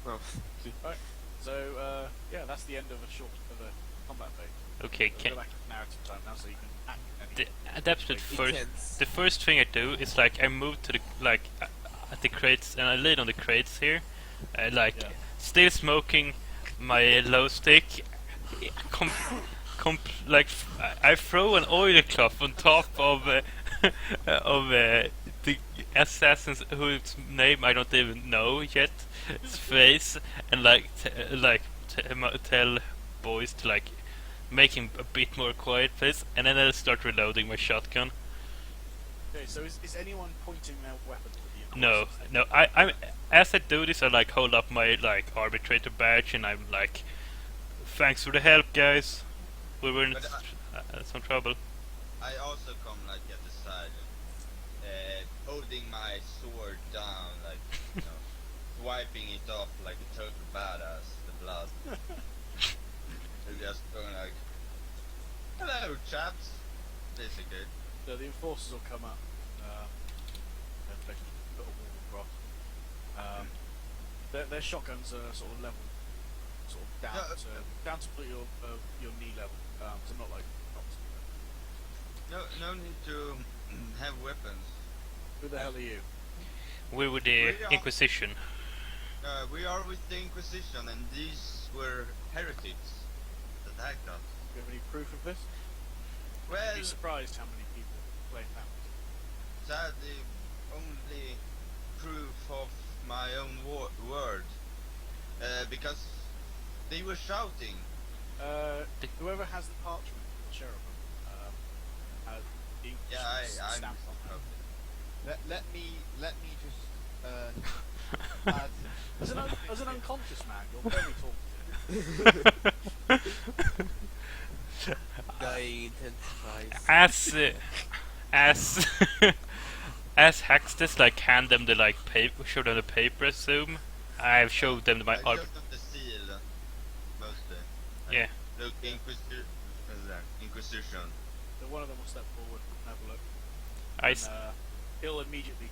Well, Right. So yeah, that's the end of a combat phase. Okay, We'll go back to narrative time now, so you can act the, any. that's the intense. the first thing I do is like I move to the at the crates and I lay on the crates here, like Yeah. still smoking my low stick. Com- like I throw an oil cloth on top of of the assassin's whose name I don't even know yet, his face, and like tell boys to like make him a bit more quiet, please, and then I'll start reloading my shotgun. Okay. So is anyone pointing their weapons at you? No, no, I'm as I do this, I like hold up my like arbitrator badge, and I'm like, thanks for the help, guys. We were in But some trouble. I also come like at the side, holding my sword down, like you know, wiping it off like a total badass. The blood. And just going like, "Hello, chaps." Basically. So the enforcers will come up and basically put a wall across. Their shotguns are sort of level, sort of down to put your knee level. So not like No need to have weapons. who the hell are you? We were the We are- Inquisition. We are with the Inquisition, and these were heretics that attacked us. Do you have any proof of this? Well, You'd be surprised how many people claim that. sadly, only proof of my own word, because they were shouting. Whoever has the parchment will share them. Has the ink Yeah, I'm stamped on them. Let me just add. As an unconscious man, you're very talkative. Guy intensifies. As as Haxtus like hand them the like paper, show them the paper. Assume I've showed them my I arb. showed them the seal, mostly. Yeah. Look, Inquisition. So one of them will step forward and have a look. I And, s- he'll immediately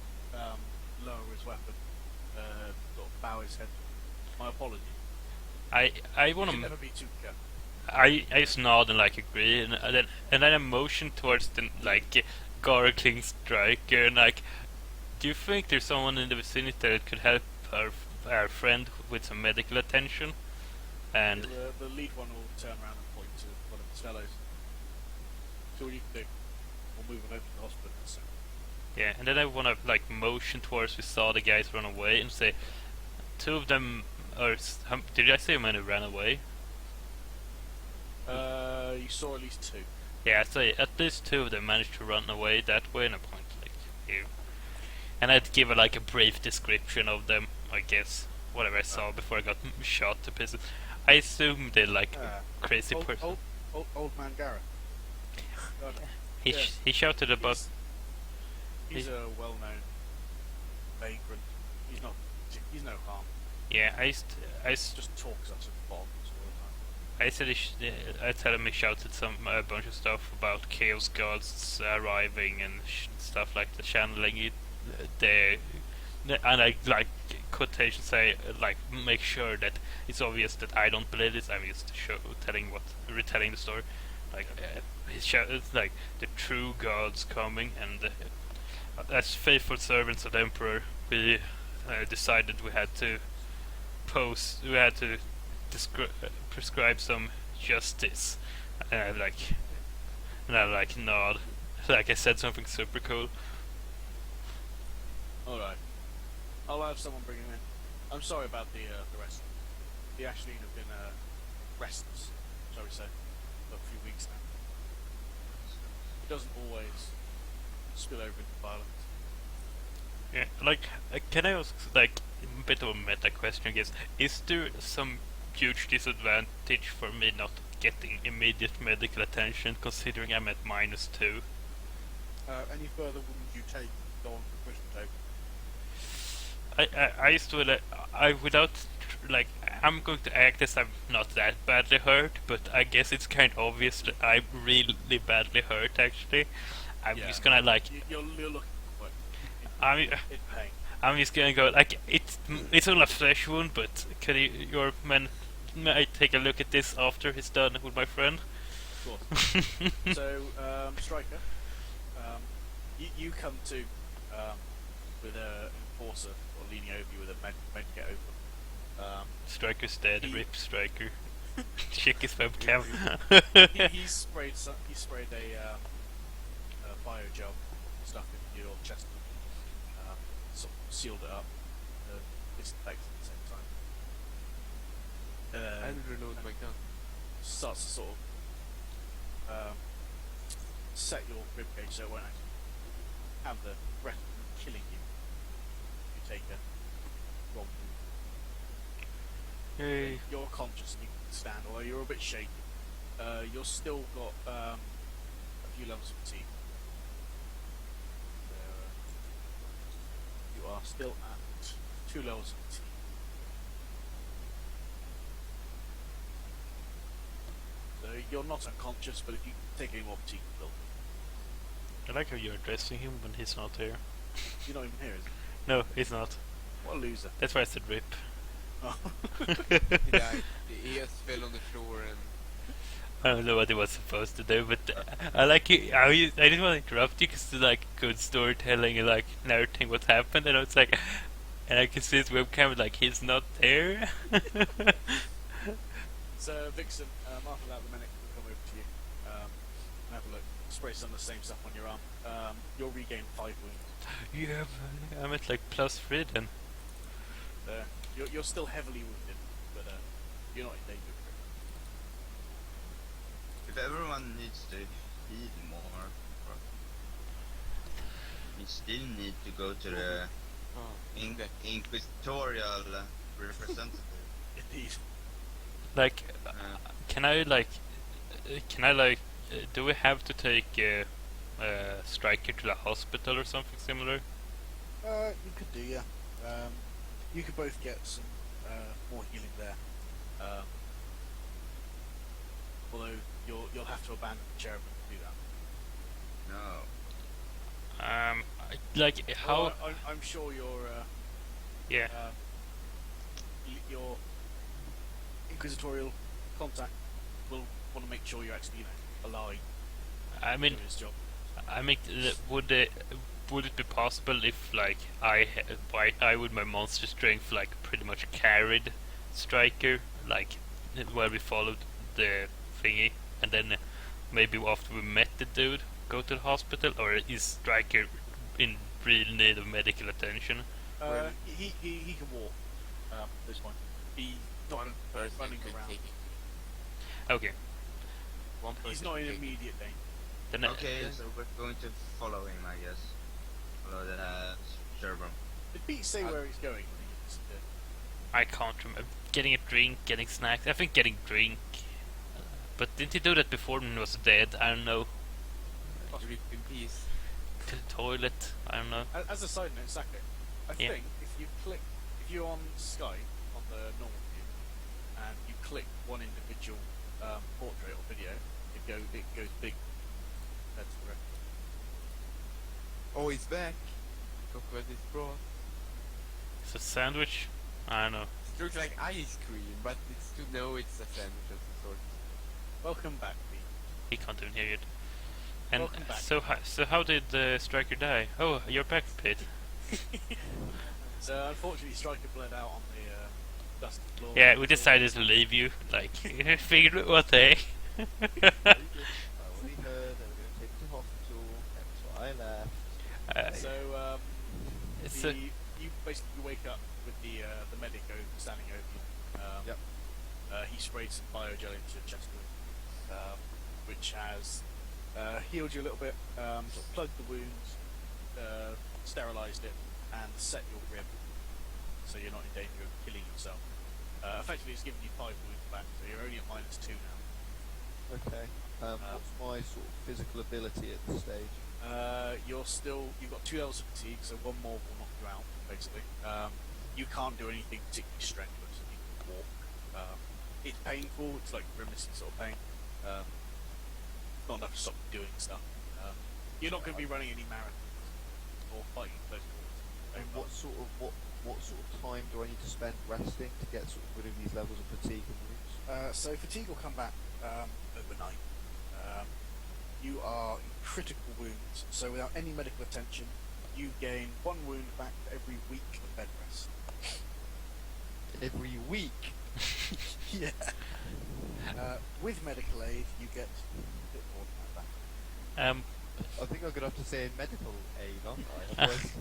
lower his weapon, sort of bow his head. My apologies. I You want should to. never be too careful. I just nod and like agree, and then I motion towards the like gargling striker, and like, do you think there's someone in the vicinity that could help our friend with some medical attention? And The lead one will turn around and point to one of his fellows. So what you can do, we'll move him over to the hospital. So. yeah, and then I want to like motion towards we saw the guys run away and say, two of them are. Did I say how many ran away? You saw at least two. Yeah, I'd say at least two of them managed to run away that way, and I point like you. And I'd give like a brief description of them, I guess, whatever I saw before I got shot to pieces. I assume they're like crazy person. Old man Gareth. God, yeah. He shouted about. He's a well-known vagrant. He's no harm. Yeah, I Just talks us in bombs all the time. I said I tell him he shouted a bunch of stuff about chaos gods arriving and stuff like the channeling it. And I like quotation say like make sure that it's obvious that I don't believe this. I'm just retelling the story. Like he shouted like the true gods coming, and as faithful servants of the emperor, we decided we had to prescribe some justice. And I like nod, like I said something super cool. Alright. I'll have someone bring him in. I'm sorry about the rest. The Ashleen have been restless, shall we say, for a few weeks now. It doesn't always spill over into violence. Yeah, like can I ask like a bit of a meta question? I guess is there some huge disadvantage for me not getting immediate medical attention, considering I'm at -2? Any further wounds you take, go on the prison table. I used to I without like I'm going to act as I'm not that badly hurt, but I guess it's kind of obvious that I'm really badly hurt. Actually, I'm just gonna like You're looking quite I mean, in pain. I'm just gonna go like it's only a flesh wound, but can your man may I take a look at this after he's done with my friend? Of course. So, Striker, you come to with a enforcer or leaning over you with a med kit open. Striker's dead. He- Rip Striker. Check his webcam. He sprayed a biogel stuff in your chest, sort of sealed it up, disinfected at the same time. And reload my gun. Starts to sort of set your ribcage so it won't actually have the breath killing you if you take a wrong move. Yay. You're conscious and you can stand, although you're a bit shaky. You're still got a few levels of fatigue. You are still at 2 levels of fatigue. So you're not unconscious, but if you take any more fatigue, you will. I like how you're addressing him when he's not here. You're not even here, is it? No, he's not. What a loser. That's why I said rip. Oh. He died. He just fell on the floor and I don't know what he was supposed to do, but I like you. I didn't want to interrupt you because it's like good storytelling and like narrating what happened, and I was like, and I can see his webcam like he's not there. So, Vixen, after that, the medic will come over to you and have a look. Spray some of the same stuff on your arm. You'll regain 5 wounds. Yeah, I'm at like +3 then. You're still heavily wounded, but you're not in danger. If everyone needs to heal more, or we still need to go to the okay. inquisitorial representative. Indeed. Like, can I like, do we have to take Striker to the hospital or something similar? You could do, yeah. You could both get some more healing there. Although you'll have to abandon the cherubim to do that. No. Like how? Well, I'm sure Yeah. your inquisitorial contact will want to make sure you're actually, alive. I mean, doing his job. would it be possible if like I with my monster strength like pretty much carried Striker like where we followed the thingy, and then maybe after we met the dude go to the hospital, or is Striker in real need of medical attention? He can walk at this point. He's not One person running could around. take him. Okay, One person He's not in could take him. immediate danger. then Okay, so we're going to follow him, I guess. Follow the cherubim. Did Pete say Uh, where he's going? I can't remember. Getting a drink, getting snacks. I think getting drink. But didn't he do that before when he was dead? I don't know. Rip in peace. To the toilet. I don't know. As a side note, Sako, I Yeah. think if you're on Skype on the normal view, and you click one individual portrait or video, it goes big. That's correct. Oh, he's back. Talk about this broth. It's a sandwich. I don't know. It looks like ice cream, but it's to know it's a sandwich of some sort. Welcome back, Pete. He can't even hear it. And Welcome back. so how did Striker die? Oh, you're back, Pete. So unfortunately, Striker bled out on the dusty floor. Yeah, we decided to leave you. Like, figured what day. I only heard they were going to take me to hospital, that's why I left. So It's you basically wake up with the medic standing over you. Yep. He sprayed some biogel into your chest wound, which has healed you a little bit, sort of plugged the wounds, sterilised it, and set your rib, so you're not in danger of killing yourself. Effectively, it's given you 5 wounds back, so you're only at -2 now. Okay. What's my sort of physical ability at this stage? You've got 2 levels of fatigue, so 1 more will knock you out, basically. You can't do anything particularly strenuous. You can walk. It's painful. It's like grimacing sort of pain. Not enough to stop you doing stuff. You're not going to be running any marathons or fighting close quarters. And what sort of time do I need to spend resting to get sort of rid of these levels of fatigue and wounds? So fatigue will come back overnight. You are in critical wounds, so without any medical attention, you gain 1 wound back for every week of bed rest. Every week. Yeah. With medical aid, you get a bit more than that back. I think I'm gonna have to say medical aid, aren't I? Otherwise-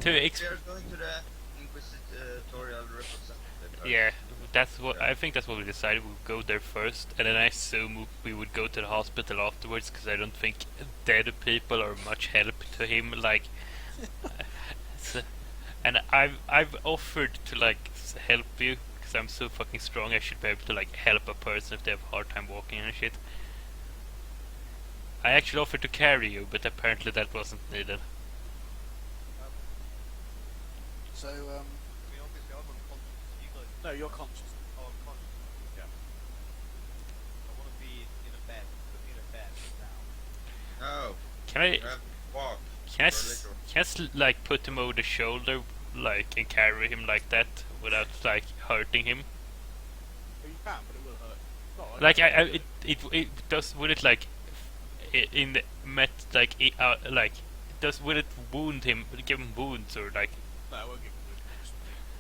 To We ex- are going to the inquisitorial representative. yeah, that's what I think. That's what we decided. We'll go there first, and then I assume we would go to the hospital afterwards, because I don't think dead people are much help to him. Like, so, and I've offered to like help you because I'm so fucking strong. I should be able to like help a person if they have a hard time walking and shit. I actually offered to carry you, but apparently that wasn't needed. So, I mean, obviously I'm unconscious. You guys. no, you're conscious. Oh, I'm conscious. Yeah. I want to be in a bed. Put me in a bed now. Oh, Can I? you have to walk. Can I like put him over the shoulder, like, and carry him like that without like hurting him? Oh, you can, but it will hurt. Not Like it does. Would it like in the met like will it wound him? Give him wounds or like No, it won't give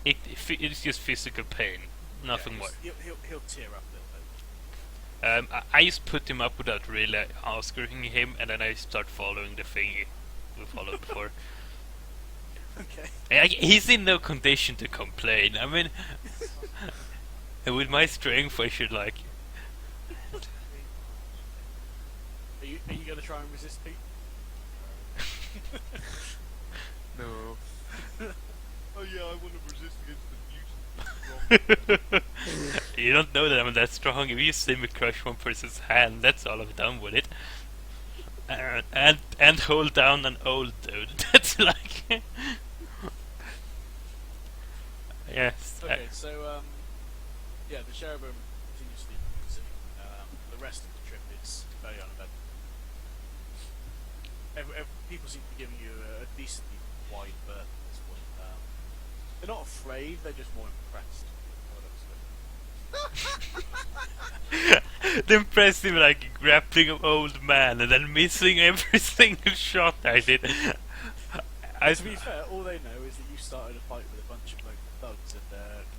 you it's just physical pain, nothing more. He'll tear up a little bit. I just put him up without really asking him, and then I start following the thingy we followed before. Okay. He's in no condition to complain. I mean, with my strength, I should like. Are you going to try and resist, Pete? No. Oh yeah, I want to resist against the mutant. You don't know that I'm that strong. If you see me crush one person's hand, that's all I've done with it. And hold down an old dude. That's like. Yes. Okay, so yeah, the cherubim continuously busy. The rest of the trip is very uneventful. People seem to be giving you a decently wide berth at this point. They're not afraid; they're just more impressed. The impressive like grappling of old man and then missing every single shot I did. To be fair, all they know is that you started a fight with a bunch of like thugs and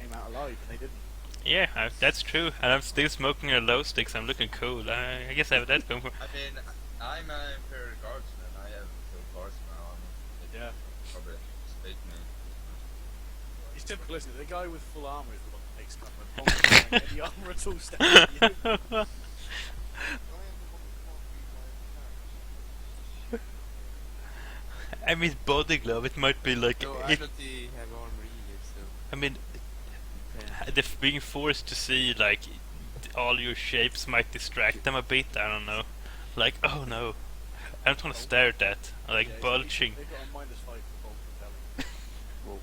came out alive, and they didn't. Yeah, that's true. And I'm still smoking a low sticks. I'm looking cool. I guess I have that going for. I mean, I'm an Imperial Guardsman. I have full Guardsman armor. Yeah. Probably spake me. It's typical, isn't it? The guy with full armor is the one that takes cover, and not wearing any armor at all standing at you. I mean, body glove. It might be like. No, I don't have armor either, so. I mean, Yeah. being forced to see like all your shapes might distract them a bit. I don't know. Like, oh no, I don't want to stare at that. Like Yeah, it's- bulging. They've got a -5 for bolt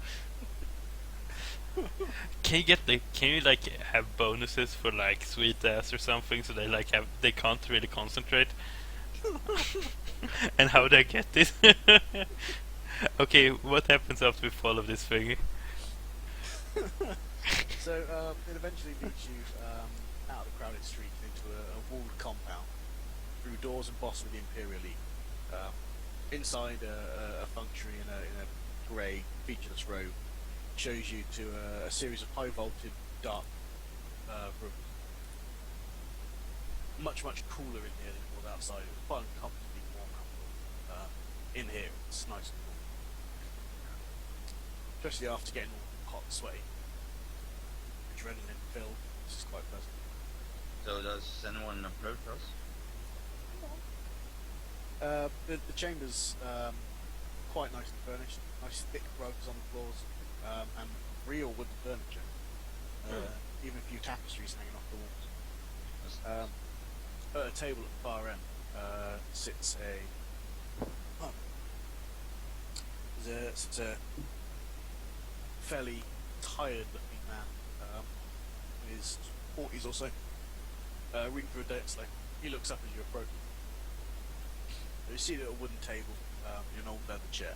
propelling. Can you like have bonuses for like sweet ass or something so they can't really concentrate? And how do I get this? Okay, what happens after we follow this thing? So it eventually leads you out of the crowded street into a walled compound through doors embossed with the Imperial League. Inside, a functionary in a grey featureless robe shows you to a series of high vaulted dark rooms. Much cooler in here than it was outside. It was quite uncomfortably warm out. In here, it's nice and cool, especially after getting all hot and sweaty. Adrenaline filled. This is quite pleasant. So does anyone approach us? The chamber's quite nicely furnished. Nice thick rugs on the floors, and real wooden furniture. Even a few tapestries hanging off the walls. At a table at the far end sits a fairly tired-looking man. In his 40s or so, reading through a date. He looks up as you approach. You see at a wooden table in an old leather chair.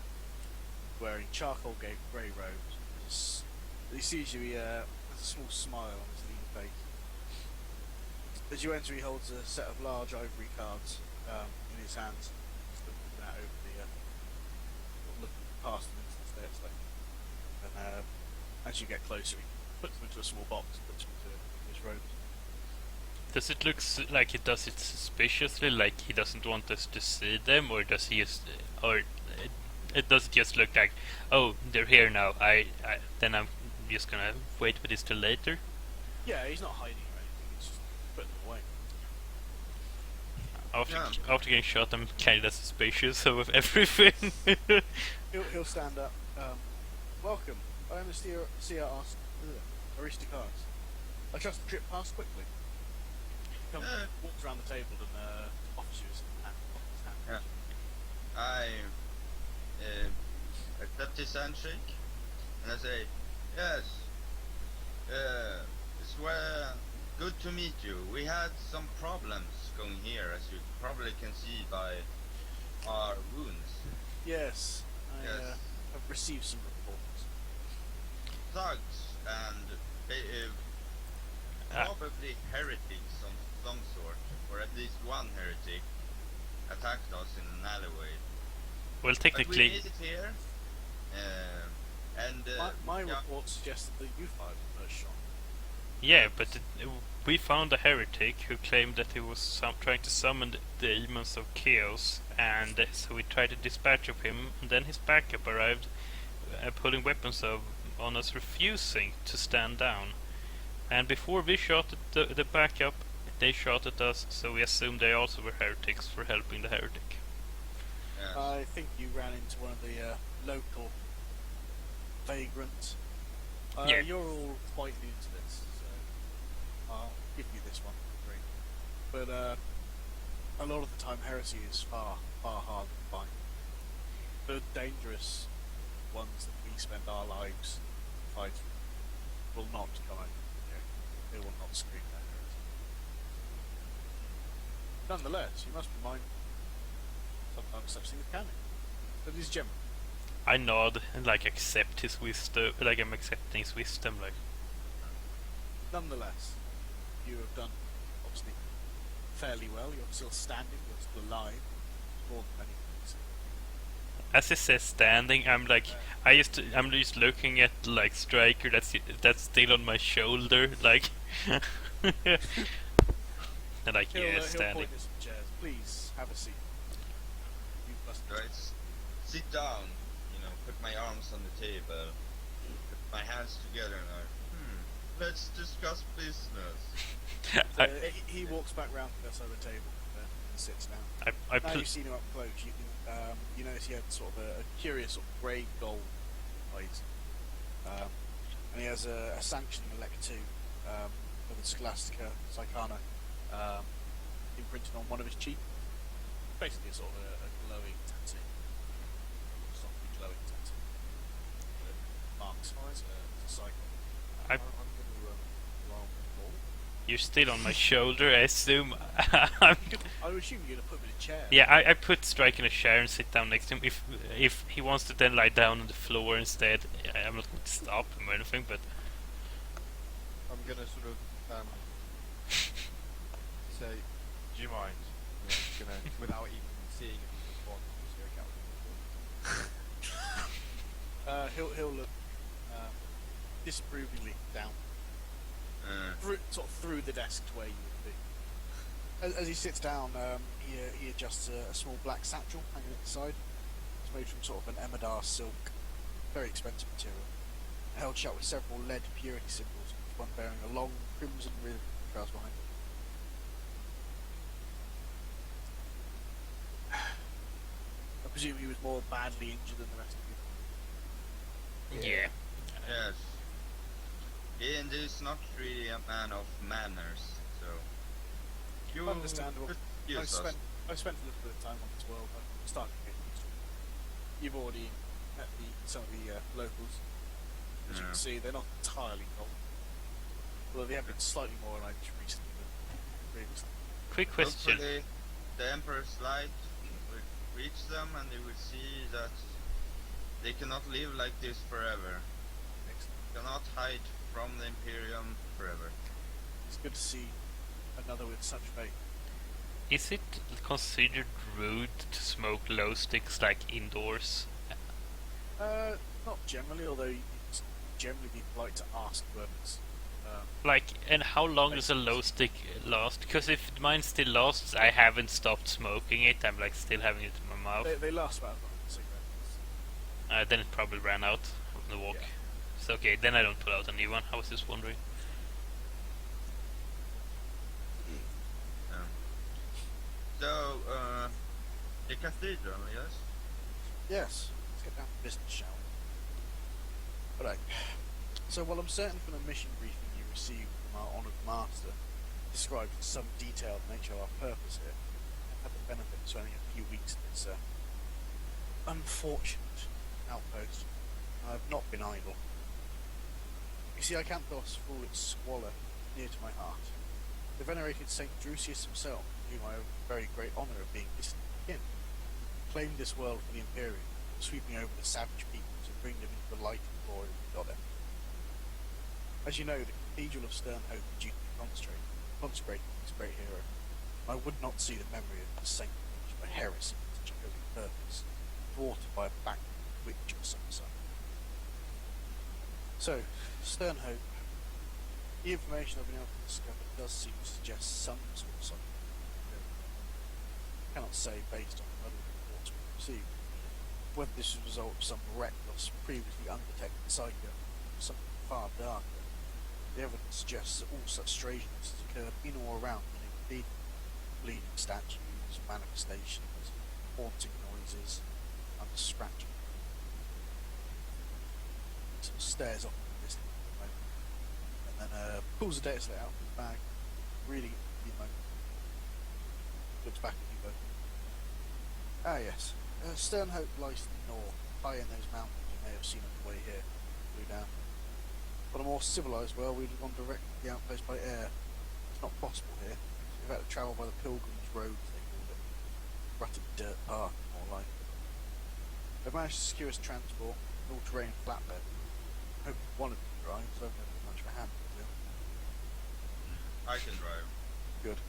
wearing charcoal grey robes. He sees you, has a small smile on his lean face. As you enter, he holds a set of large ivory cards in his hands. He's looking out over looking past them into the stairs there. And as you get closer, he puts them into a small box and puts them into his robes. Does it look like he does it suspiciously, like he doesn't want us to see them, or does he just, or it does just look like, oh, they're here now. Then I'm just gonna wait for this till later. Yeah, he's not hiding or anything. He's just putting them away. After getting shot, I'm kinda suspicious of everything. He'll stand up. Welcome. I am the Seer Aristocrats. I trust the trip passed quickly. Walks around the table and offers you his hand. Yeah. I accept his handshake, and I say, yes, it's good to meet you. We had some problems going here, as you probably can see by our wounds. Yes, I Yes. have received some reports. Thugs and probably heretics of some sort, or at least one heretic, attacked us in an alleyway. Well, But we technically, made it here, and My yeah, report suggested that you fired the first shot. yeah, but we found a heretic who claimed that he was trying to summon the demons of chaos, and so we tried to dispatch of him, and then his backup arrived, pulling weapons on us, refusing to stand down. And before we shot at the backup, they shot at us, so we assumed they also were heretics for helping the heretic. yes. I think you ran into one of the local vagrants. Yeah. You're all quite new to this, so I'll give you this one for free. But a lot of the time, heresy is far harder to find. The dangerous ones that we spend our lives fighting will not come out here. They will not scream their heresy. Nonetheless, you must be mindful. Sometimes such things can. But it is general. I nod and accept his wisdom, like I'm accepting his wisdom, like. Nonetheless, you have done obviously fairly well. You're still standing. You're still alive. More than anything. As he says standing, I'm just looking at Striker that's still on my shoulder, like. And He'll yeah, standing. point at some chairs. Please have a seat. You must. Right, sit down. Put my arms on the table, put my hands together, and let's discuss business. He walks back round to the other table and sits down. Now you've seen him up close. You can you notice he had sort of a curious sort of grey gold eyes, and he has a sanctioning elect 2 with a Scholastica Psychana imprinted on one of his cheeks. Basically, sort of a glowing tattoo. Softly glowing tattoo. Marks as a cycle. I'm gonna round the ball. You're still on my shoulder, I assume. I would assume you're gonna put him in a chair. Yeah, I put Strike in a chair and sit down next to him. If he wants to then lie down on the floor instead, I'm not going to stop him or anything, but I'm gonna sort of say, do you mind? I'm just gonna, without even seeing if he responds, just go out. He'll look disapprovingly down, through the desk to where you would be. As he sits down, he adjusts a small black satchel hanging at the side. It's made from sort of an Emadar silk, very expensive material, held shut with several lead purity symbols, one bearing a long crimson ribbon trails behind it. I presume he was more badly injured than the rest of you. yeah. Yes. And is not really a man of manners, so you Understandable. excuse us. I've spent a little bit of time on this world. I'm starting to get used to it. You've already met some of the locals. As you can see, they're not entirely cold. Although they have been slightly more like recently than previously. Quick question. Hopefully, the Emperor's light will reach them, and they will see that They cannot live like this forever. Excellent. Cannot hide from the Imperium forever. It's good to see another with such faith. Is it considered rude to smoke glow sticks like indoors? Not generally, although it's generally be polite to ask whoever's. Like, and how long does a glow stick last? Because if mine still lasts, I haven't stopped smoking it. I'm like still having it in my mouth. They last about as long as cigarettes. Then it probably ran out on the walk. Yeah. So okay, then I don't pull out a new one. I was just wondering. So, the cathedral, yes? Yes. Let's get down to business, shall we? Right. So while I'm certain from the mission briefing you received from our honoured master, described in some detail the nature of our purpose here, I've had the benefit of spending a few weeks in this unfortunate outpost. I have not been idle. You see, Acanthos, for all its squalor, near to my heart. The venerated Saint Drusius himself, whom I have the very great honour of being distant kin, claimed this world for the Imperium, sweeping over the savage peoples and bring them into the light and glory of the God Emperor. As you know, the Cathedral of Sternhope is due to be consecrated to this great hero. I would not see the memory of the saint by heresy for such a holy purpose, thwarted by a backwards witch or some sort. So, Sternhope. The information I've been able to discover does seem to suggest some sort of something. I cannot say, based on other reports we've received, whether this is a result of some reckless, previously undetected psycho or something far darker. The evidence suggests that all such strangeness has occurred in or around the cathedral. Bleeding statues, manifestations, haunting noises, and scratching. He sort of stares off in the distance for a moment, and then pulls the data set out of his bag, reading it for a few moments. Looks back at you both. Ah yes, Sternhope lies to the north, high in those mountains you may have seen on the way here, flew down. On a more civilised world, we'd have gone direct to the outpost by air. It's not possible here. We've had to travel by the Pilgrim's Road, as they called it. Rutted dirt path, more like. They've managed to secure us transport, an all-terrain flatbed. I hope one of you drives, so I've never got much of a hand with it. I can drive. Good.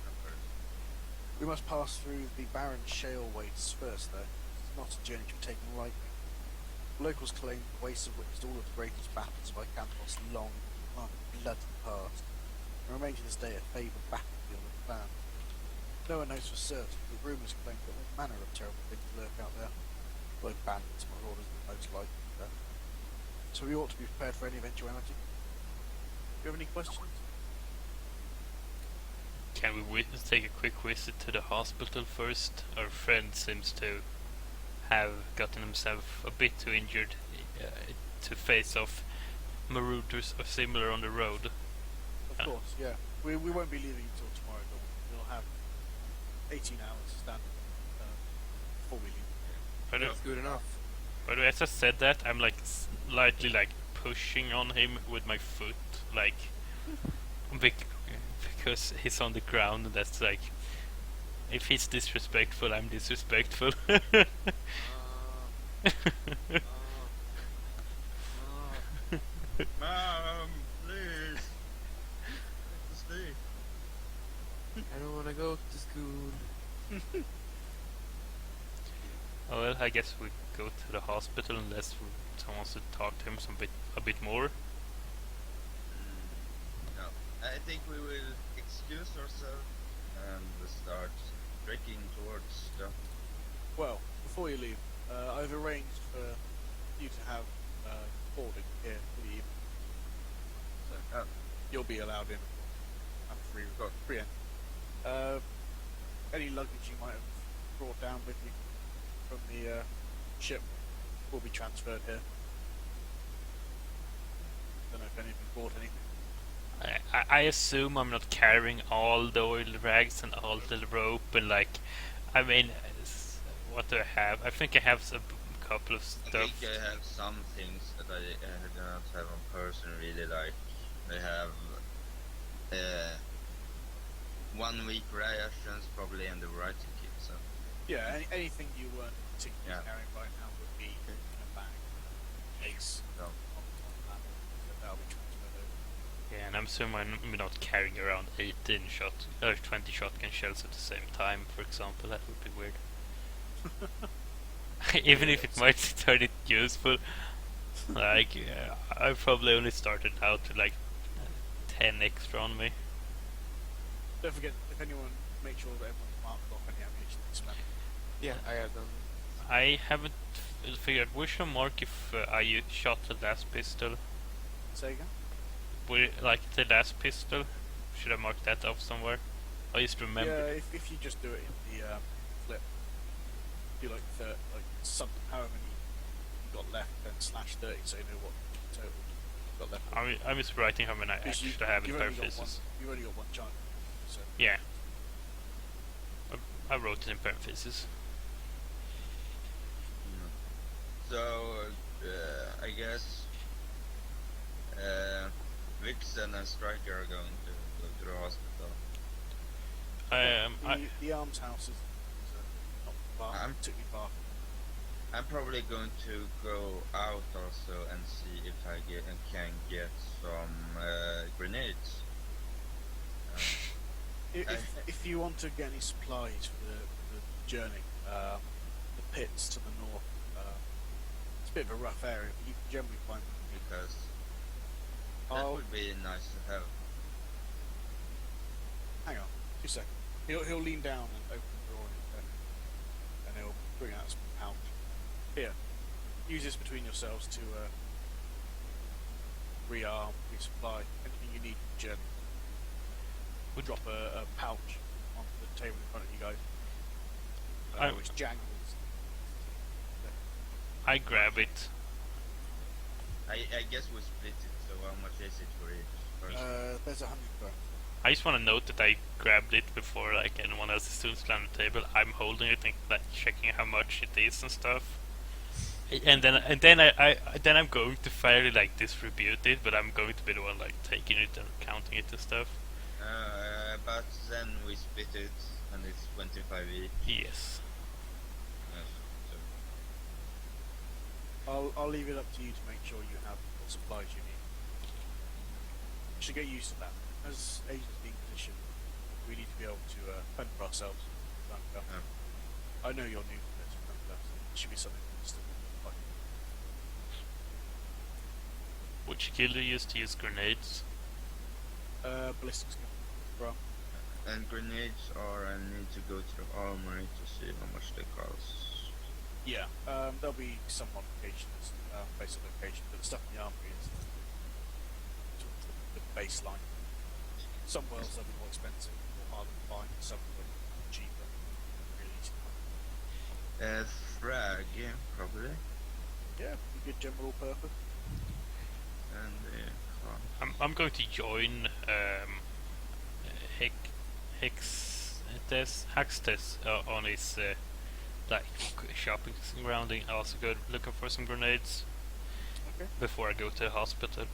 We must pass through the barren shale wastes first, though. It's not a journey to be taken lightly. Locals claim the wastes have witnessed all of the greatest battles of Icanthos' long, bloody past, and remain to this day a favoured battlefield of the clan. No one knows for certain, but rumours claim that all manner of terrible things lurk out there, though bandits and marauders are the most likely to that. So we ought to be prepared for any eventuality. Do you have any questions? Can we take a quick visit to the hospital first? Our friend seems to have gotten himself a bit too injured to face off marauders or similar on the road. Of course, yeah. We won't be leaving until tomorrow dawn. We'll have 18 hours standing before we leave. By the, That's good enough. by the way, as I said that, I'm like slightly like pushing on him with my foot, like because he's on the ground, and that's like, if he's disrespectful, I'm disrespectful. Mom, please. Let us stay. I don't want to go to school. Oh, well, I guess we go to the hospital unless someone wants to talk to him a bit more. No, I think we will excuse ourselves and start trekking towards the... Well, before you leave, I've arranged for you to have boarding here for the evening. So you'll be allowed in. I'm free. Sure. Free entry. Any luggage you might have brought down with you from the ship will be transferred here. Don't know if any of you bought anything. I assume I'm not carrying all the oil rags and all the rope and like, I mean, what do I have? I think I have a couple of I stuff. think I have some things that I do not have on person really, like I have 1 week rations probably and the writing kit, so Yeah, anything you weren't particularly Yeah. carrying right now would be in a bag. ace So, on that. So that'll be transferred over. Yeah, and I'm assuming I'm not carrying around 20 shotgun shells at the same time, for example. That would be weird. Even if it might turn it useful. Like, I probably only started out with like 10 extra on me. Don't forget, if anyone, make sure that everyone's marked off any ammunition they spend. Yeah, I have done. I haven't figured which should mark if I shot the last pistol. Say again? Like the last pistol, should I mark that off somewhere? I just remember. Yeah, if you just do it in the flip, do like something, however many you got left, then /30, so you know what total you got left. I'm just writing how many I Because actually have in you've only got one. parentheses. You've only got one chunk. So Yeah. I wrote it in parentheses. so I guess Vixen and Striker are going to go to the hospital. the arms house is not far, particularly far. I'm probably going to go out also and see if I can get some grenades. If you want to get any supplies for the journey, the pits to the north, it's a bit of a rough area, but you can generally find them. Because that would be nice to have. Hang on, 2 seconds. He'll lean down and open the drawer and he'll bring out some pouch. Here, use this between yourselves to rearm, resupply, anything you need for the journey. We'll drop a pouch onto the table in front of you guys, which jangles. I grab it. I guess we split it, so how much is it for each person? There's 100 grams. I just want to note that I grabbed it before like anyone else is soon on the table. I'm holding it and like checking how much it is and stuff. And then I'm going to fairly like distribute it, but I'm going to be the one like taking it and counting it and stuff. But then we split it, and it's 25 each. Yes. I'll leave it up to you to make sure you have what supplies you need. You should get used to that. As agents being positioned, we need to be able to fend for ourselves. I know you're new to this, but it should be something consistent. Which skill do you use to use grenades? Ballistics gun. And grenades I need to go to the armory to see how much they cost. Yeah, there'll be some modifications based on location, but the stuff in the armory is sort of the baseline. Some worlds they'll be more expensive, more harder to find, some will be cheaper, really easy to find. Frag, probably. Yeah, pretty good general purpose. And I'm going to join Haxtes on his like shopping grounding. Also go looking for some grenades before I go to the hospital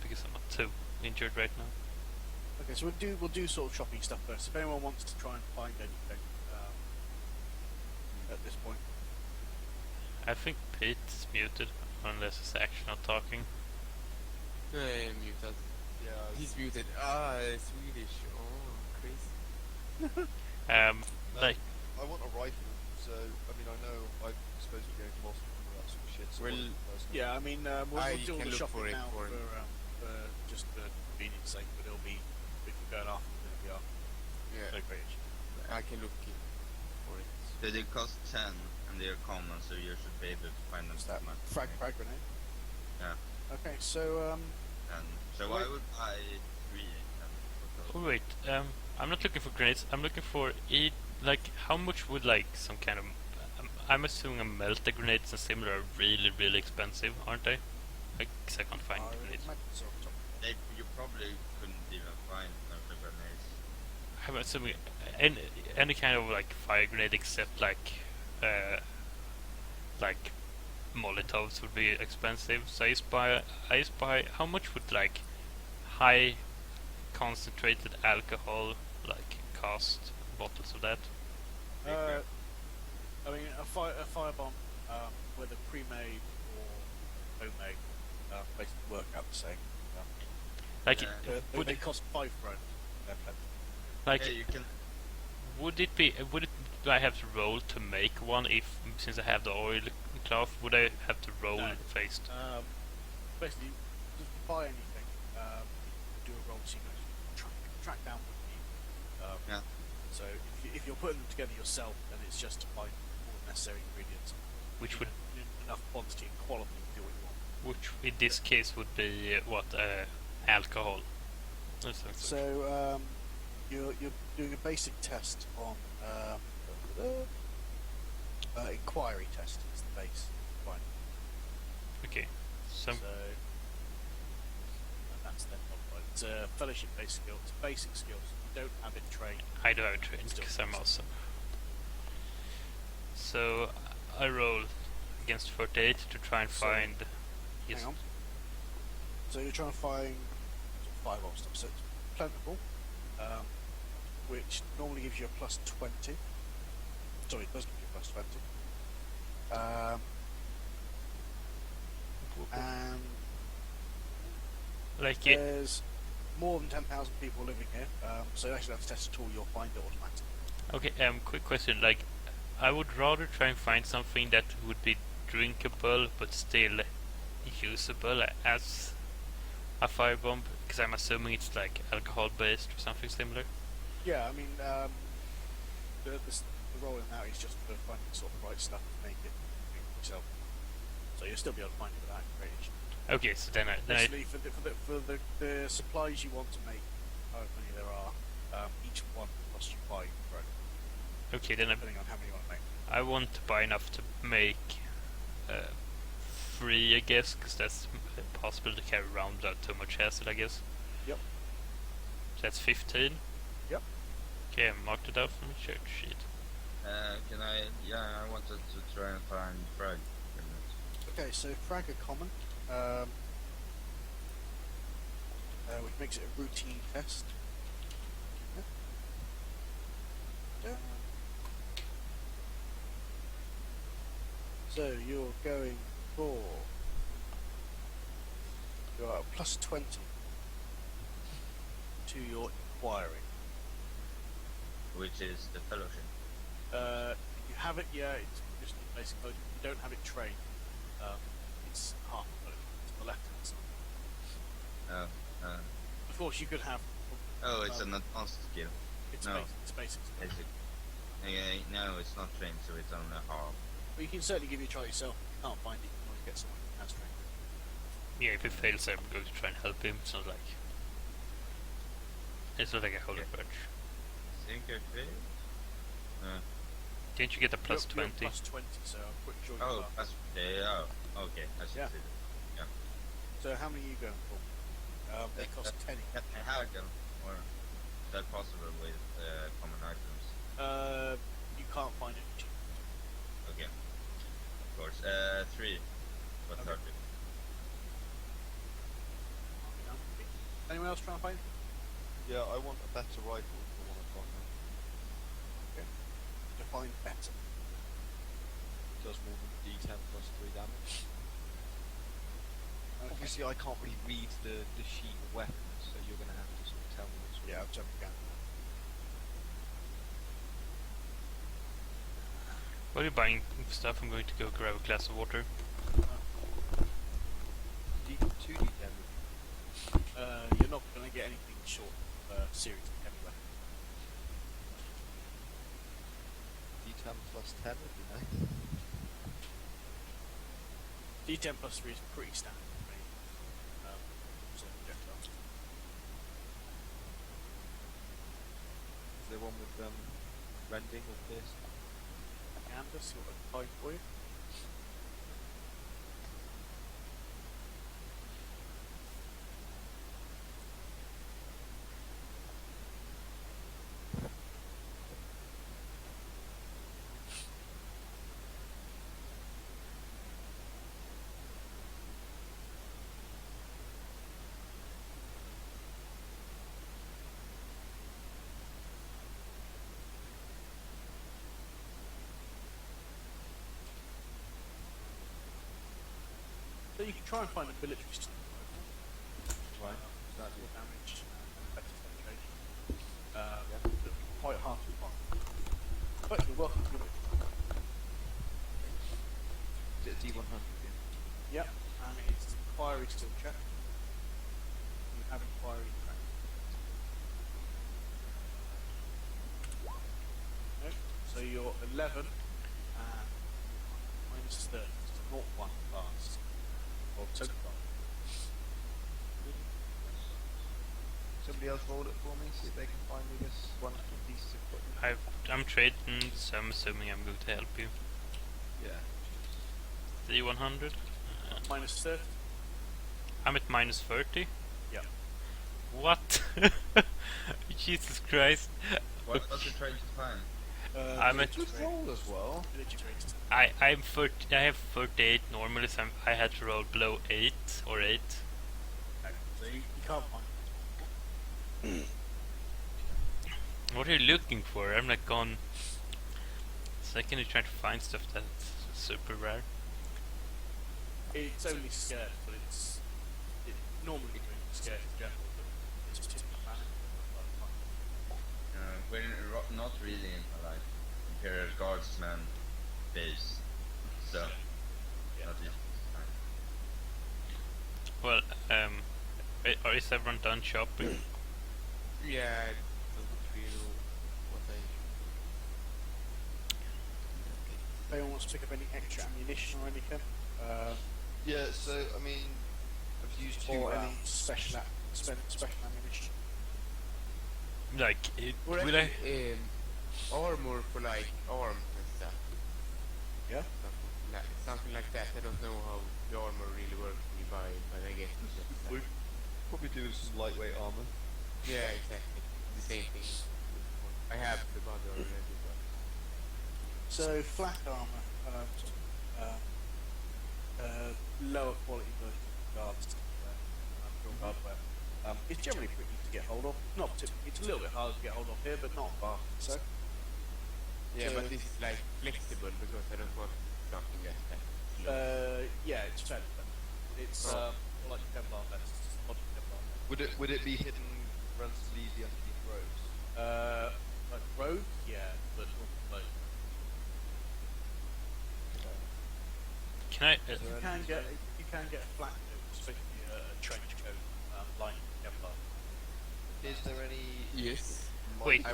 because I'm not too injured right now. Okay, so we'll do sort of shopping stuff first. If anyone wants to try and find anything at this point, I think Pete is muted unless it's actually not talking. Muted. Yeah. He's muted. Swedish. Oh, crazy. Like I want a rifle, so I mean I know I'm supposed to be going to hospital and all that sort of shit. So Well, yeah, I mean we'll I do all can the look for shopping it now for for just for convenience sake, but it'll be if we're going after it, it'll be after. Yeah, No great issue. I can look for it. they cost 10 and they're common, so you should be able to find them. What's that? much. Frag grenade. Yeah. Okay, so And so Wait. I would buy 3. oh wait, I'm not looking for grenades. I'm looking for like how much would like some kind of I'm assuming a melter grenades and similar are really expensive, aren't they? Like, 'cause I can't find grenades. You probably couldn't even find the grenades. I'm assuming any kind of like fire grenade except like Molotovs would be expensive. So I just buy how much would like high concentrated alcohol like cost bottles of that? I mean a firebomb, whether pre-made or homemade, basically work out the same. Like, Yeah. They cost £5. They're plenty. like, Yeah, you can. would it do I have to roll to make one? If since I have the oil cloth, would I have to roll No. faced? Basically, just to buy anything, do a roll so you can actually track down what you need. Yeah. So if you're putting them together yourself, then it's just to find all the necessary ingredients, Which would in enough quantity and quality to do what you want. which in this case would be what alcohol. Or something. So you're doing a basic test on inquiry test is the base. Fine. Okay, So and that's then modified. It's a fellowship-based skill. It's basic skills. You don't have it trained. I do have it trained Still because I'm basic. awesome. So I roll against 38 to try and So, find. Yes. Hang on. So you're trying to find sort of 5 old stuff. So it's plentiful, which normally gives you a plus 20. Sorry, it does give you a plus 20. And Like there's more than 10,000 people living here, so you actually have to test a tool, you'll find it automatically. okay. Quick question. Like, I would rather try and find something that would be drinkable but still usable as a firebomb, because I'm assuming it's like alcohol based or something similar. Yeah, I mean, the role in that is just for finding sort of the right stuff to make it yourself. So you'll still be able to find it without great issue. Okay, so then I Basically, for the supplies you want to make, however many there are, each one will cost you 5 credit, okay then depending on how many you want to make. I want to buy enough to make 3, I guess, because that's possible to carry around without too much acid, I guess. Yep. So that's 15. Yep. Okay, I marked it out for me. Check sheet. Can I? Yeah, I wanted to try and find frag. Okay, so frag are common, which makes it a routine test. Yeah. So you're going for you're at a plus 20 to your inquiry. Which is the fellowship. You have it, yeah. It's just a basic code. You don't have it trained. It's half of it. It's the left hand side. Of course, you could have. Oh, it's an advanced skill. It's no. basic. It's basic. Basic. No, it's not trained, so it's only half. But you can certainly give it a try yourself. If you can't find it, you can always get someone who has trained. Yeah, if it fails, I'm going to try and help him. It's not like a holy Okay. grudge. Think I failed? Didn't you get a plus You're 20? plus 20, so I'm pretty sure you Oh, are. that's okay. I Yeah. succeeded. So how many are you going for? They cost 10 each. Can I have them, or is that possible with common items? You can't find it cheap. Okay. Of course. 3. What Okay. 30? Anyone else trying to find it? Yeah, I want a better rifle for 1 o'clock now. Define better. Does more than D10 plus 3 damage. Okay. Obviously, I can't really read the sheet of weapons, so you're going to have to sort of tell me what's Yeah, I'll jump again. While you're buying stuff, I'm going to go grab a glass of water. 2 D10. You're not going to get anything short of serious heavy weapon. D10 plus 10 would be nice. D10 plus 3 is pretty standard for me. Sort of projectile. Is there one with rending or piercing? Canvas, what I can find for you. you can try and find a military style Right. rifle, more damage, better penetration. Yeah. It'll be quite hard to find. But you're welcome to it. Is it a D100? Yep, and it's inquiry skill check. You have inquiry track. Okay, so you're 11 and minus 30, so not 1 class. Or total class. Somebody else roll it for me, see if they can find me this one piece of equipment. I'm trading, so I'm assuming I'm going to help you. Yeah. D100. Minus 30? I'm at minus 30. Yeah. What? Jesus Christ. What was you trying to find? I'm at. Good roll as well. I'm 30. I have 38 normally, so I had to roll below 8 or 8. Okay, so you can't find What are you looking for? I'm like gone. Second, you're trying to find stuff that's super rare. It's only scared, but it's normally doing scared in general, but it's just panic. We're not really in like Imperial Guardsman base, so Yeah. not easy to find. Well, is everyone done shopping? Yeah, I don't really know what I If anyone wants to pick up any extra ammunition or anything, Yeah, so, I mean, I've used two or any rounds. special ammunition. Like, Or will I? actually, armor for like arms and stuff. Yeah? Something like that. I don't know how the armor really works when you buy it, but I guess it's just We're probably doing some lightweight armor. yeah, exactly. The same thing. I have the body already, but So flak armor, lower quality version of guards, hardware. It's generally pretty easy to get hold of. Not particularly, it's a little bit harder to get hold of here, but not far. So yeah, So- but this is like flexible because I don't want something that's that. yeah, it's fairly better. It's Oh. like Kevlar vest, modern Kevlar vest. Would it be hidden relatively easy underneath rows? Like road, yeah, but not like Can I? Is there you can anything get a flak coat, especially a trench coat lined with Kevlar. Is there any... Yes. Wait.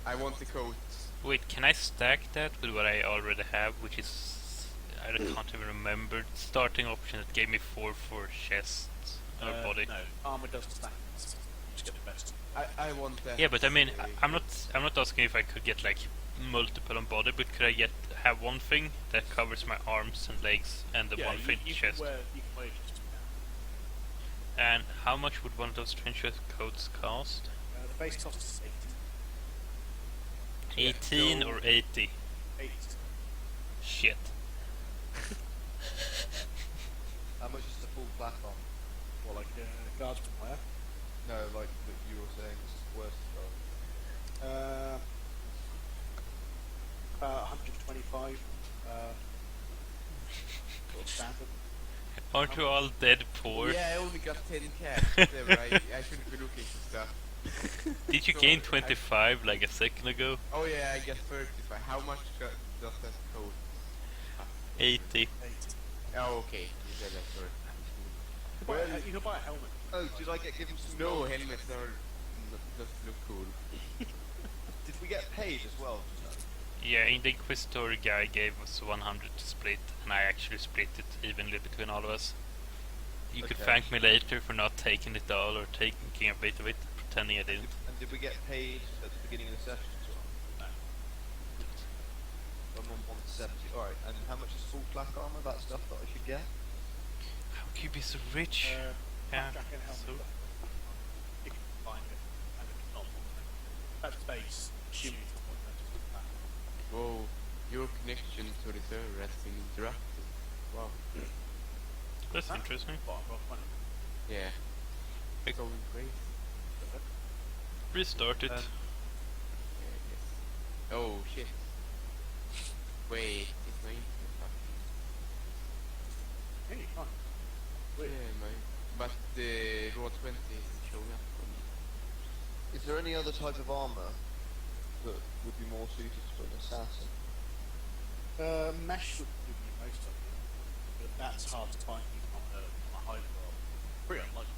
I want the coat. Wait, can I stack that with what I already have, which is I can't even remember. Starting option that gave me 4 for chest or body. No, armor doesn't stack. You just get the best. I want that. Yeah, but I mean, I'm not asking if I could get like multiple on body, but could I have one thing that covers my arms and legs and the Yeah, one thing you chest? can wear just And how much would one of those trench coats cost? the base cost is 18 so- or 80? 8. Shit. How much is the full flak on? Or like guardsman wear. No, like that you were saying is worth of. About 125. Sort of standard. Aren't you all dead poor? Yeah, I only got 10 cash. Whatever. I shouldn't be looking for stuff. Did you So, gain 25 like a second ago? Oh yeah, I got 35. How much does that coat? 80. 8. Oh, okay. You said that first. You can buy a helmet. Oh, did I get given some No, gold? helmets doesn't look cool. Did we get paid as well? Yeah, in the Inquisitor guy gave us 100 to split, and I actually split it evenly between all of us. You could Okay. thank me later for not taking it all or taking a bit of it, pretending I didn't. And did we get paid at the beginning of the session as well? No. I'm on 170. Alright, and how much is full flak armor? That stuff that I should get? How could you be so rich? Yeah, Jacket and helmet. so- You can find it, and if it's not, that's base. Assuming it's not that. Whoa, your connection to the server has been interrupted. Wow. That's Huh? interesting. Well, funny. Yeah. Big- Going crazy. Restart it. Yeah, I guess. Oh shit. Wait, is my internet fucking? Yeah, you can. Weird. Yeah, mate. But the Raw 20 is showing up on me. Is there any other type of armor that would be more suited for an assassin? Mesh would give you most of it, but that's hard to find even on a high level. Pretty unlikely.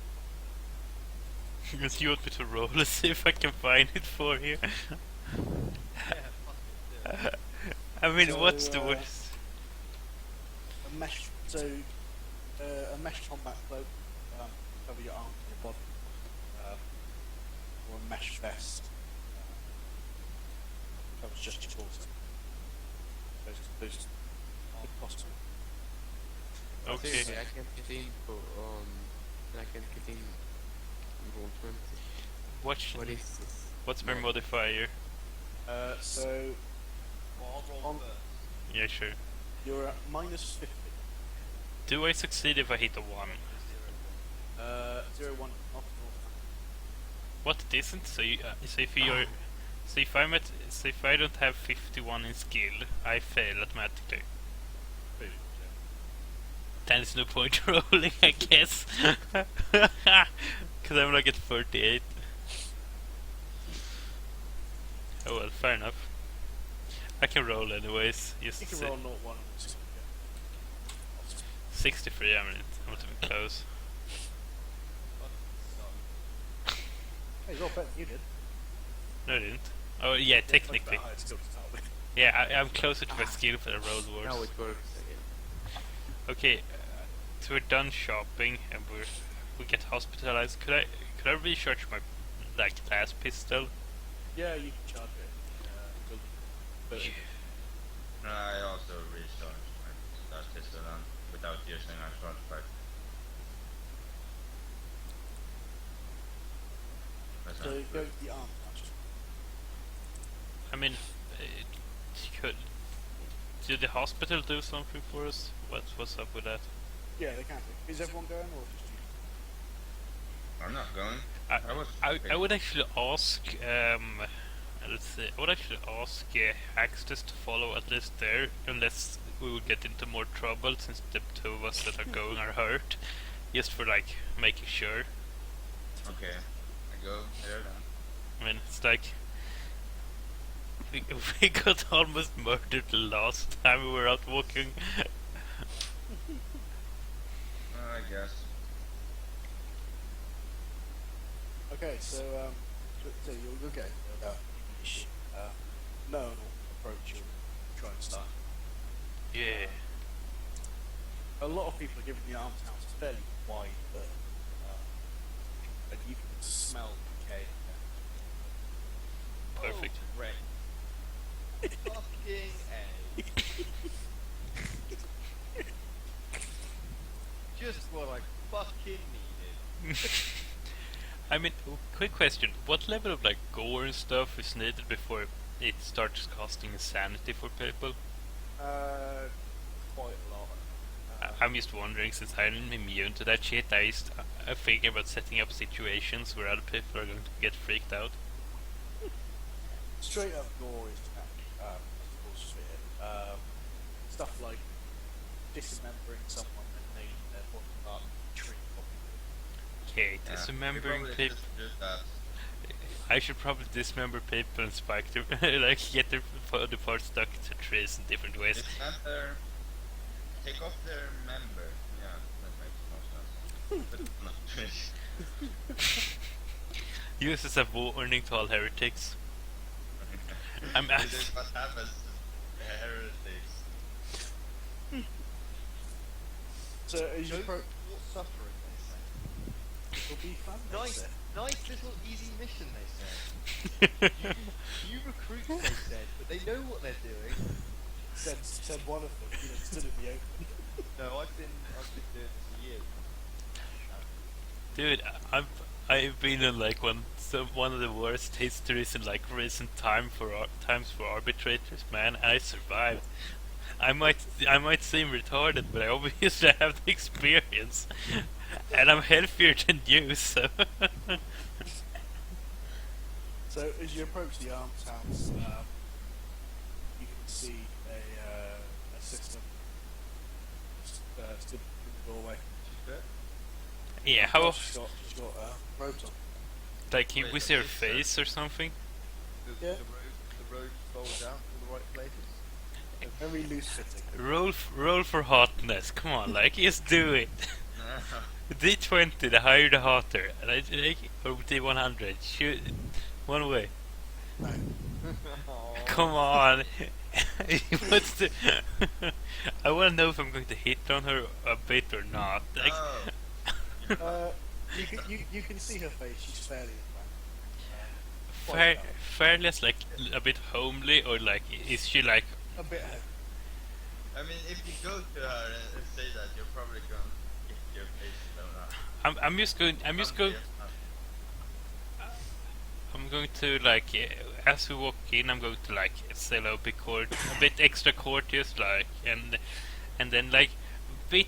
Because you want me to roll and see if I can find it for you. Yeah, fuck it. I mean, So, what's the worst? A mesh, a mesh combat cloak, cover your arms and your body, or a mesh vest, covers just your torso. Those are possible. Okay. Seriously, I can't get in for, I can't get in Raw 20. What is this? What's my No. modifier? So Well, I'll roll On- first. Yeah, sure. you're at minus 50. Do I succeed if I hit a 1? 0, 1, off, What it isn't? So, so if I don't have 51 in skill, I fail automatically. north. Then there's no point rolling, I guess. Because I'm like at 38. Oh well, fair enough. I can roll anyways. Just You can say roll 0, 1, and 6. 63. I mean, I'm not even close. Hey, you got better than you did. No, I didn't. Oh yeah, technically. Like skill to start with. Yeah, I'm closer to my skill for the roll wars. Now it works again. Okay, so we're done shopping and we get hospitalized. Could I recharge my last pistol? Yeah, you can charge it. But No, I also recharged my last pistol on without using a short pipe. That's so not go good. to the arm touch. I mean, could did the hospital do something for us? What's up with that? Yeah, they can do. Is everyone going or just you? I'm not going. I would actually ask. Let's see. I would actually ask Hacksters to follow at least there, unless we will get into more trouble since the two of us that are going are hurt. Just for like making sure. Okay, I go there then. I mean, it's like we got almost murdered the last time we were out walking. I guess. Okay, so you'll get without issue. No one will approach you and try and start. Yeah. A lot of people are giving the arms house fairly wide berth, and you can smell decay. Perfect. Oh, great. Fucking A. Just what I fucking needed. I mean, quick question: what level of like gore and stuff is needed before it starts costing insanity for people? Quite a lot. I'm just wondering, since I'm immune to that shit. I think about setting up situations where other people are going to get freaked out. Straight up gore is of course sphere. Stuff like dismembering someone and nailing their body part in a tree. Okay, Yeah, dismembering we probably people. just do that. I should probably dismember people and spike them, like get their body parts stuck to trees in different ways. Dismember. Take off their member. Yeah, that makes more sense. But not fish. Use as a warning to all heretics. I'm This is what happens to heretics. So as you Don't approach, support suffering, they say. it'll be fun. Nice, nice little easy mission, they said. You recruits, they said, but they know what they're doing. Said one of them, stood in the open. No, I've been doing this for years. Dude, I've been in like one of the worst histories in like recent times for arbitrators, man, and I survived. I might seem retarded, but I obviously have the experience, and I'm healthier than you, so. So as you approach the arms house, you can see a system stood in the doorway. She's good. Yeah, Oh, how she's got robes on. like Wait, we see her is that- face or something? The, Yeah. the road folds down to the right places. They're very loose fitting. Roll for hotness. Come on, like just do it. D20, the higher the hotter. Like, or D100. Shoot one way. No. Come on. What's the? I want to know if I'm going to hit on her a bit or not. Like, Oh. You can see her face. She's fairly fairly as like a bit homely, or like is she like? a bit. I mean, if you go to her and say that, you're probably gonna get your face blown up. I'm just going. I'm going to like as we walk in. I'm going to like say a bit extra courteous, like and then like a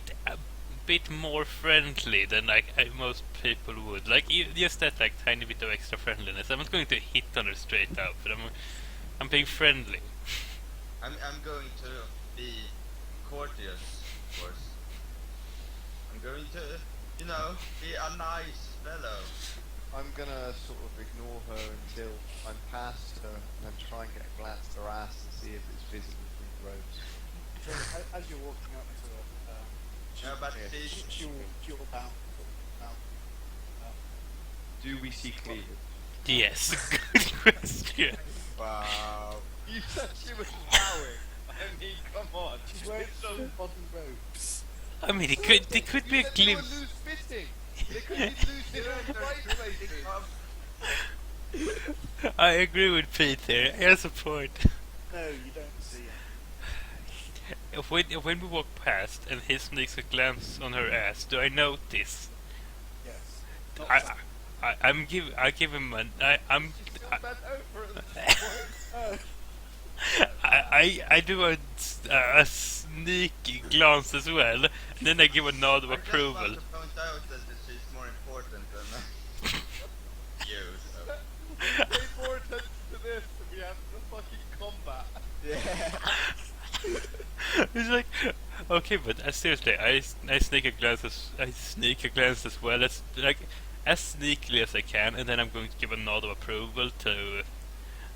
bit more friendly than like most people would. Like just that like tiny bit of extra friendliness. I'm not going to hit on her straight up, but I'm being friendly. I'm going to be courteous, of course. I'm going to, be a nice fellow. I'm gonna sort of ignore her until I'm past her and then try and get a glance at her ass and see if it's visible through the robes. So as you're walking up to her, No, but she'll bow. Do we see cleavage? Yes, good question. Wow. You said she was bowing. I mean, come on. She's wearing some modern robes. I mean, it could be a You said they were glimpse. loose fitting. They could be loose in all right places. I agree with Peter. Here's a point. No, you don't see her. When we walk past and he sneaks a glance on her ass, do I notice? Yes. Not I give him an I'm She's still bent over at this point. I do a sneaky glance as well, and then I give a nod of I just approval. want to point out that she's more important than you. So. Pay more attention to this and we have the fucking combat. Yeah. It's like, okay, but seriously, I sneak a glance as well as like as sneakily as I can, and then I'm going to give a nod of approval to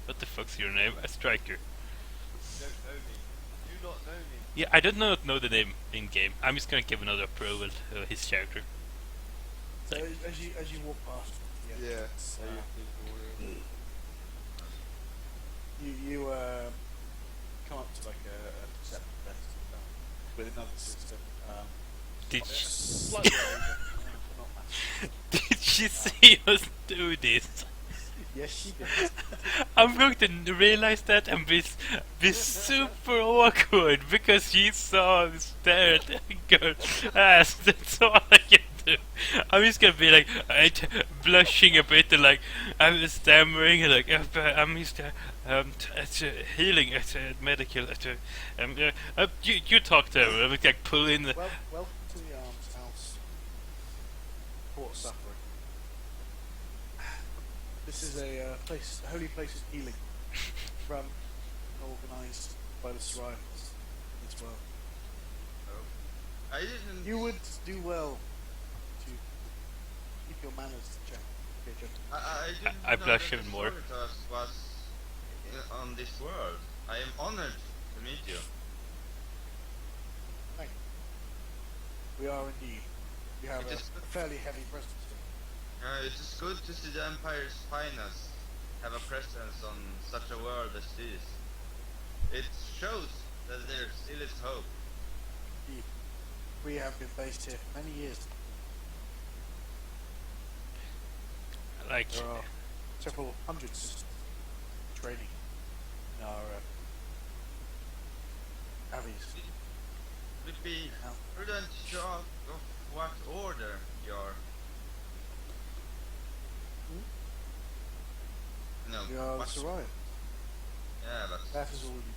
what the fuck's your name? A striker. You don't know me. You do not know me. Yeah, I don't know the name in game. I'm just gonna give another approval to his character. So as you walk past, Yeah. you come up to like a separate desk with another sister. Did Slightly older, not massive. did she see us do this? Yes, she did. I'm going to realize that and be super awkward because she saw me stare at the girl's ass. That's all I can do. I'm just gonna be like blushing a bit and like I'm stammering and like I'm just it's healing, it's medical. You talk to her. I'm like pull in the. Welcome to the Arms House. Port Suffering. This is a holy place of healing, run and organised by the survivors in this world. I didn't. You would do well to keep your manners in check. Okay, gentlemen. I didn't I know blush that even the more. Solitas was on this world. I am honored to meet you. Thank you. We are indeed. We have It a is- fairly heavy presence. It is good to see the Empire's finest have a presence on such a world as this. It shows that there still is hope. Indeed. We have been based here for many years. Like There are several hundred systems training in our avies. Would it be Now, prudent to show of what order you are? No, we are the what? survivors. Yeah, but That is all you